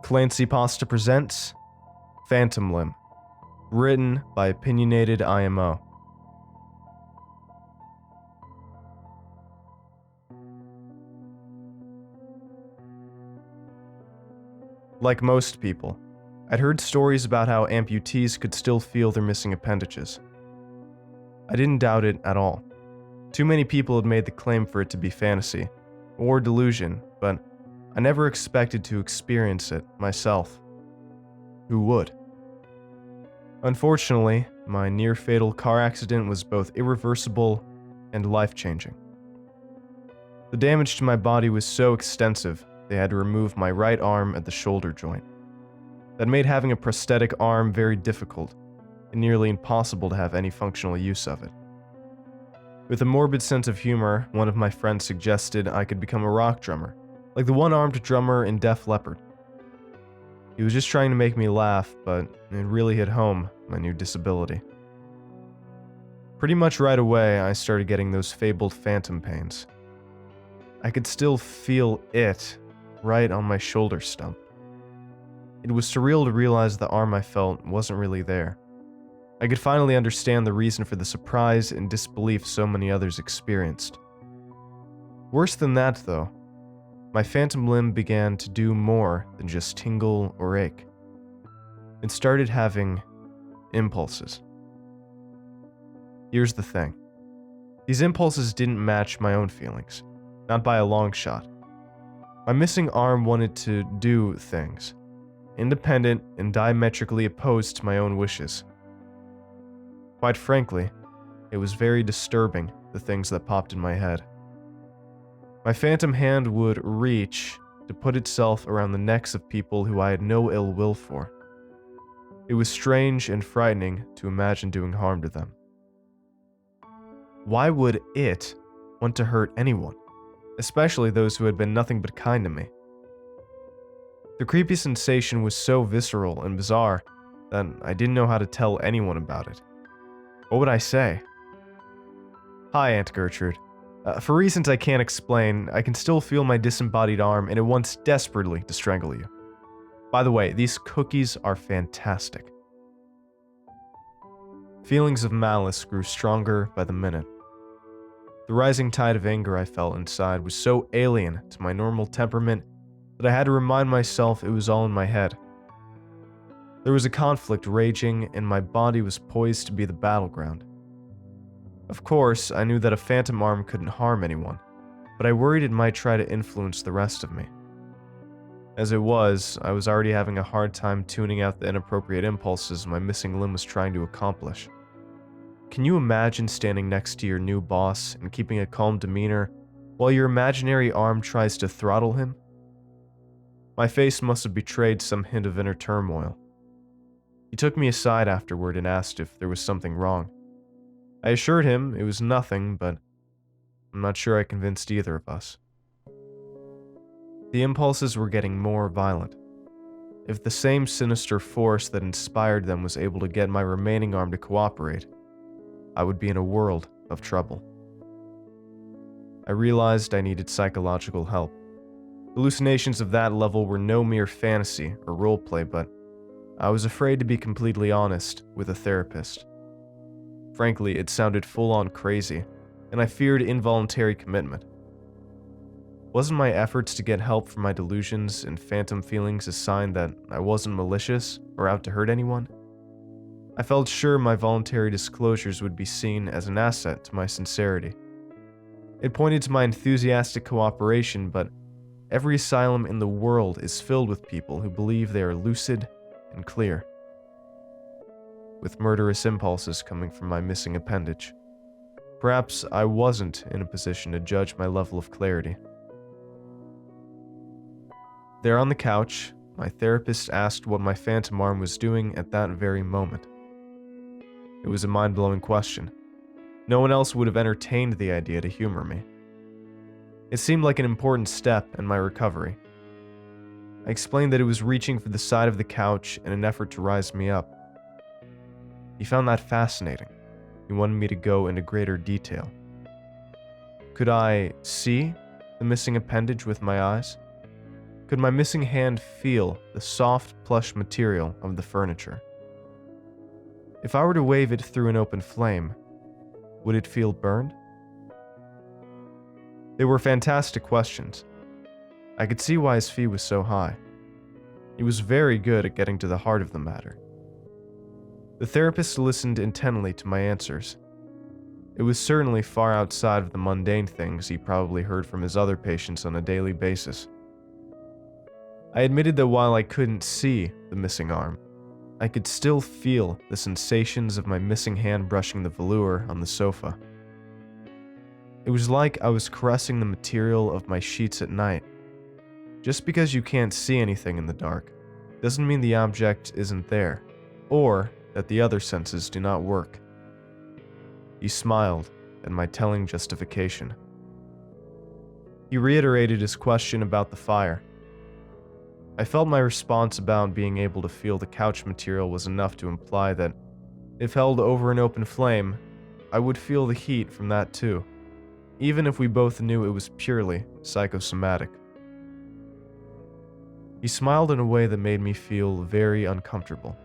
ClancyPasta presents Phantom Limb, written by OpinionatedIMO. Like most people, I'd heard stories about how amputees could still feel their missing appendages. I didn't doubt it at all. Too many people had made the claim for it to be fantasy, or delusion, but I never expected to experience it myself. Who would? Unfortunately, my near-fatal car accident was both irreversible and life-changing. The damage to my body was so extensive, they had to remove my right arm at the shoulder joint. That made having a prosthetic arm very difficult, and nearly impossible to have any functional use of it. With a morbid sense of humor, one of my friends suggested I could become a rock drummer, like the one-armed drummer in Def Leppard. He was just trying to make me laugh, but it really hit home, my new disability. Pretty much right away, I started getting those fabled phantom pains. I could still feel it right on my shoulder stump. It was surreal to realize the arm I felt wasn't really there. I could finally understand the reason for the surprise and disbelief so many others experienced. Worse than that, though, my phantom limb began to do more than just tingle or ache. It started having impulses. Here's the thing. These impulses didn't match my own feelings, not by a long shot. My missing arm wanted to do things, independent and diametrically opposed to my own wishes. Quite frankly, it was very disturbing, the things that popped in my head. My phantom hand would reach to put itself around the necks of people who I had no ill will for. It was strange and frightening to imagine doing harm to them. Why would it want to hurt anyone, especially those who had been nothing but kind to me? The creepy sensation was so visceral and bizarre that I didn't know how to tell anyone about it. What would I say? Hi, Aunt Gertrude. For reasons I can't explain, I can still feel my disembodied arm and it wants desperately to strangle you. By the way, these cookies are fantastic. Feelings of malice grew stronger by the minute. The rising tide of anger I felt inside was so alien to my normal temperament that I had to remind myself it was all in my head. There was a conflict raging, and my body was poised to be the battleground. Of course, I knew that a phantom arm couldn't harm anyone, but I worried it might try to influence the rest of me. As it was, I was already having a hard time tuning out the inappropriate impulses my missing limb was trying to accomplish. Can you imagine standing next to your new boss and keeping a calm demeanor while your imaginary arm tries to throttle him? My face must have betrayed some hint of inner turmoil. He took me aside afterward and asked if there was something wrong. I assured him it was nothing, but I'm not sure I convinced either of us. The impulses were getting more violent. If the same sinister force that inspired them was able to get my remaining arm to cooperate, I would be in a world of trouble. I realized I needed psychological help. Hallucinations of that level were no mere fantasy or roleplay, but I was afraid to be completely honest with a therapist. Frankly, it sounded full-on crazy, and I feared involuntary commitment. Wasn't my efforts to get help for my delusions and phantom feelings a sign that I wasn't malicious or out to hurt anyone? I felt sure my voluntary disclosures would be seen as an asset to my sincerity. It pointed to my enthusiastic cooperation, but every asylum in the world is filled with people who believe they are lucid and clear, with murderous impulses coming from my missing appendage. Perhaps I wasn't in a position to judge my level of clarity. There on the couch, my therapist asked what my phantom arm was doing at that very moment. It was a mind-blowing question. No one else would have entertained the idea to humor me. It seemed like an important step in my recovery. I explained that it was reaching for the side of the couch in an effort to rise me up. He found that fascinating. He wanted me to go into greater detail. Could I see the missing appendage with my eyes? Could my missing hand feel the soft, plush material of the furniture? If I were to wave it through an open flame, would it feel burned? They were fantastic questions. I could see why his fee was so high. He was very good at getting to the heart of the matter. The therapist listened intently to my answers. It was certainly far outside of the mundane things he probably heard from his other patients on a daily basis. I admitted that while I couldn't see the missing arm, I could still feel the sensations of my missing hand brushing the velour on the sofa. It was like I was caressing the material of my sheets at night. Just because you can't see anything in the dark doesn't mean the object isn't there, or that the other senses do not work. He smiled at my telling justification. He reiterated his question about the fire. I felt my response about being able to feel the couch material was enough to imply that, if held over an open flame, I would feel the heat from that too, even if we both knew it was purely psychosomatic. He smiled in a way that made me feel very uncomfortable.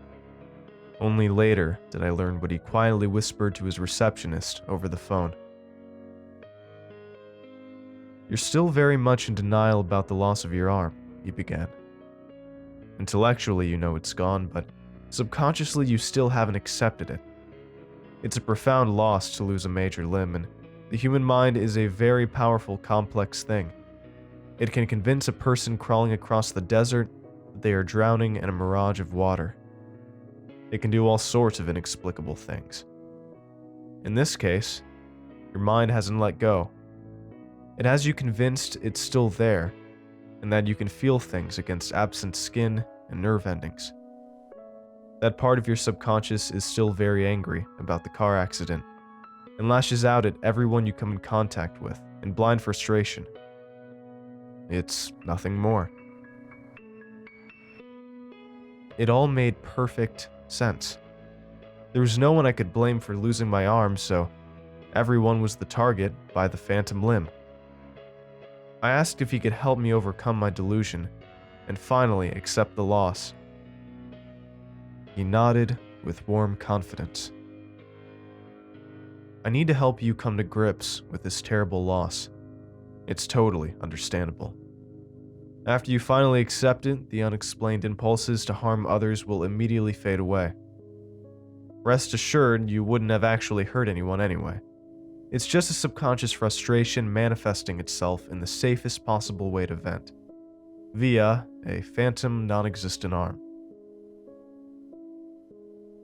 Only later did I learn what he quietly whispered to his receptionist over the phone. "You're still very much in denial about the loss of your arm," he began. "Intellectually, you know it's gone, but subconsciously you still haven't accepted it. It's a profound loss to lose a major limb, and the human mind is a very powerful, complex thing. It can convince a person crawling across the desert that they are drowning in a mirage of water. It can do all sorts of inexplicable things. In this case, your mind hasn't let go. It has you convinced it's still there, and that you can feel things against absent skin and nerve endings. That part of your subconscious is still very angry about the car accident, and lashes out at everyone you come in contact with in blind frustration. It's nothing more." It all made perfect sense. There was no one I could blame for losing my arm, so everyone was the target by the phantom limb. I asked if he could help me overcome my delusion and finally accept the loss. He nodded with warm confidence. "I need to help you come to grips with this terrible loss. It's totally understandable. After you finally accept it, the unexplained impulses to harm others will immediately fade away. Rest assured, you wouldn't have actually hurt anyone anyway. It's just a subconscious frustration manifesting itself in the safest possible way to vent, via a phantom, non-existent arm."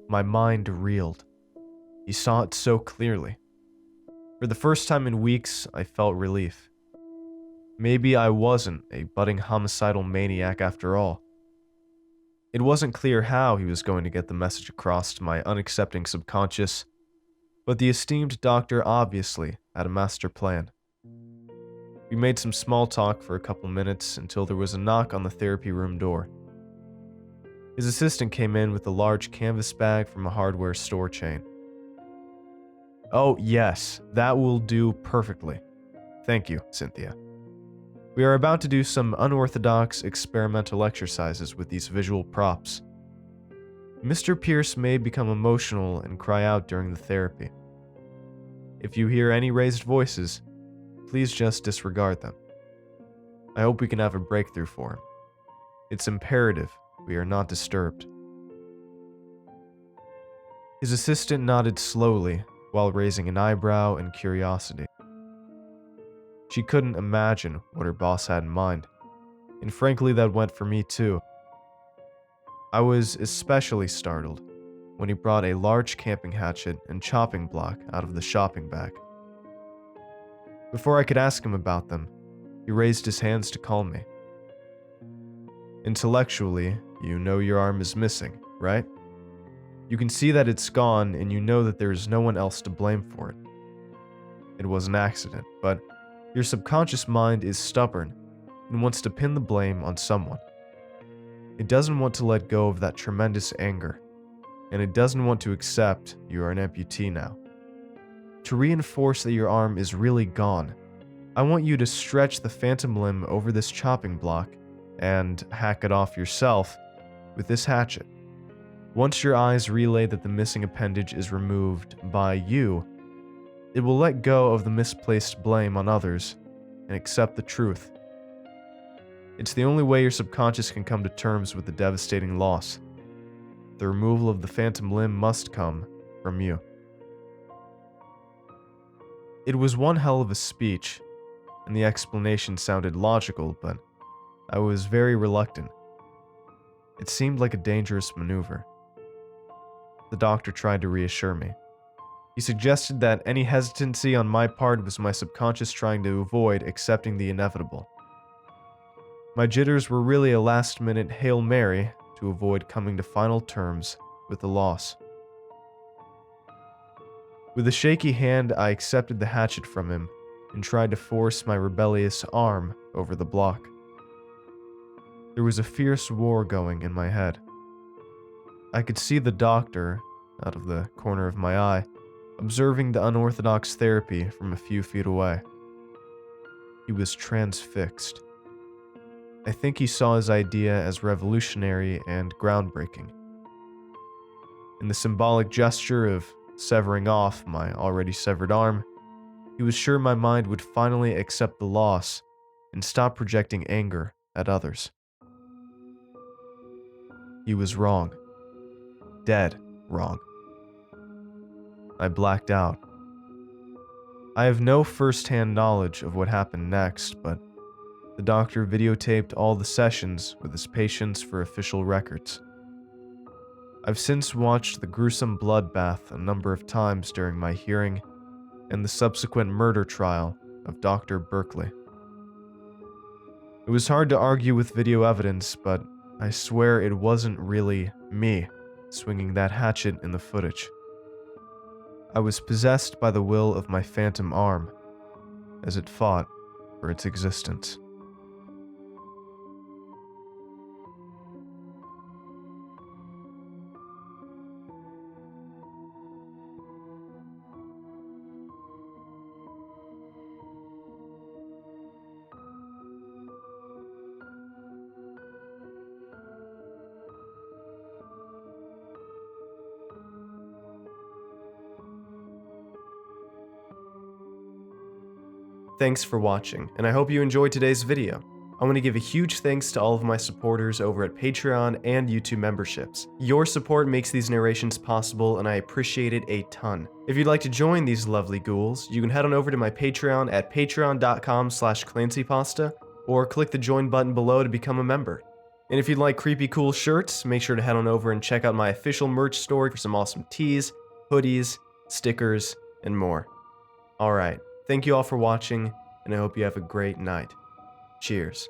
My mind reeled. He saw it so clearly. For the first time in weeks, I felt relief. Maybe I wasn't a budding homicidal maniac after all. It wasn't clear how he was going to get the message across to my unaccepting subconscious, but the esteemed doctor obviously had a master plan. We made some small talk for a couple minutes until there was a knock on the therapy room door. His assistant came in with a large canvas bag from a hardware store chain. "Oh, yes, that will do perfectly. Thank you, Cynthia. We are about to do some unorthodox experimental exercises with these visual props. Mr. Pierce may become emotional and cry out during the therapy. If you hear any raised voices, please just disregard them. I hope we can have a breakthrough for him. It's imperative we are not disturbed." His assistant nodded slowly while raising an eyebrow in curiosity. She couldn't imagine what her boss had in mind, and frankly that went for me too. I was especially startled when he brought a large camping hatchet and chopping block out of the shopping bag. Before I could ask him about them, he raised his hands to calm me. "Intellectually, you know your arm is missing, right? You can see that it's gone, and you know that there is no one else to blame for it. It was an accident, but your subconscious mind is stubborn and wants to pin the blame on someone. It doesn't want to let go of that tremendous anger, and it doesn't want to accept you are an amputee now. To reinforce that your arm is really gone, I want you to stretch the phantom limb over this chopping block and hack it off yourself with this hatchet. Once your eyes relay that the missing appendage is removed by you, it will let go of the misplaced blame on others and accept the truth. It's the only way your subconscious can come to terms with the devastating loss. The removal of the phantom limb must come from you. It was one hell of a speech, and the explanation sounded logical, but I was very reluctant. It seemed like a dangerous maneuver. The doctor tried to reassure me. He suggested that any hesitancy on my part was my subconscious trying to avoid accepting the inevitable. My jitters were really a last-minute Hail Mary to avoid coming to final terms with the loss. With a shaky hand, I accepted the hatchet from him and tried to force my rebellious arm over the block. There was a fierce war going in my head. I could see the doctor, out of the corner of my eye, observing the unorthodox therapy from a few feet away. He was transfixed. I think he saw his idea as revolutionary and groundbreaking. In the symbolic gesture of severing off my already severed arm, he was sure my mind would finally accept the loss and stop projecting anger at others. He was wrong. Dead wrong. I blacked out. I have no first-hand knowledge of what happened next, but the doctor videotaped all the sessions with his patients for official records. I've since watched the gruesome bloodbath a number of times during my hearing and the subsequent murder trial of Dr. Berkeley. It was hard to argue with video evidence, but I swear it wasn't really me swinging that hatchet in the footage. I was possessed by the will of my phantom arm as it fought for its existence. Thanks for watching, and I hope you enjoyed today's video. I want to give a huge thanks to all of my supporters over at Patreon and YouTube memberships. Your support makes these narrations possible, and I appreciate it a ton. If you'd like to join these lovely ghouls, you can head on over to my Patreon at patreon.com/ClancyPasta, or click the join button below to become a member. And if you'd like creepy cool shirts, make sure to head on over and check out my official merch store for some awesome tees, hoodies, stickers, and more. Alright. Thank you all for watching, and I hope you have a great night. Cheers.